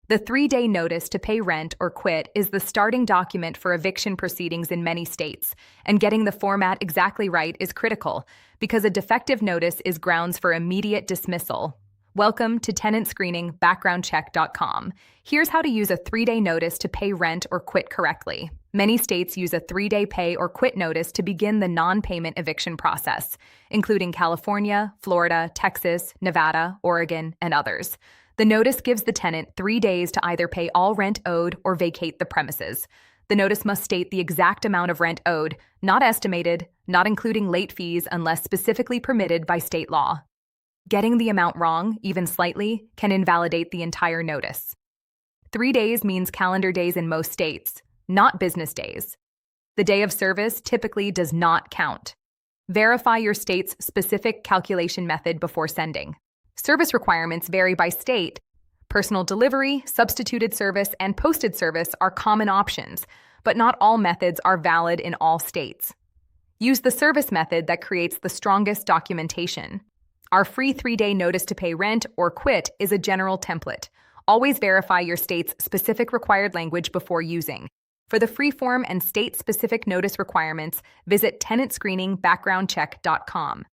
The 3-day notice to pay rent or quit is the starting document for eviction proceedings in many states, and getting the format exactly right is critical because a defective notice is grounds for immediate dismissal. Welcome to tenantscreeningbackgroundcheck.com. Here's how to use a 3-day notice to pay rent or quit correctly. Many states use a 3-day pay or quit notice to begin the non-payment eviction process, including California, Florida, Texas, Nevada, Oregon, and others. The notice gives the tenant 3 days to either pay all rent owed or vacate the premises. The notice must state the exact amount of rent owed, not estimated, not including late fees unless specifically permitted by state law. Getting the amount wrong, even slightly, can invalidate the entire notice. 3 days means calendar days in most states, not business days. The day of service typically does not count. Verify your state's specific calculation method before sending. Service requirements vary by state. Personal delivery, substituted service, and posted service are common options, but not all methods are valid in all states. Use the service method that creates the strongest documentation. Our free 3-day notice to pay rent or quit is a general template. Always verify your state's specific required language before using. For the free-form and state-specific notice requirements, visit tenantscreeningbackgroundcheck.com.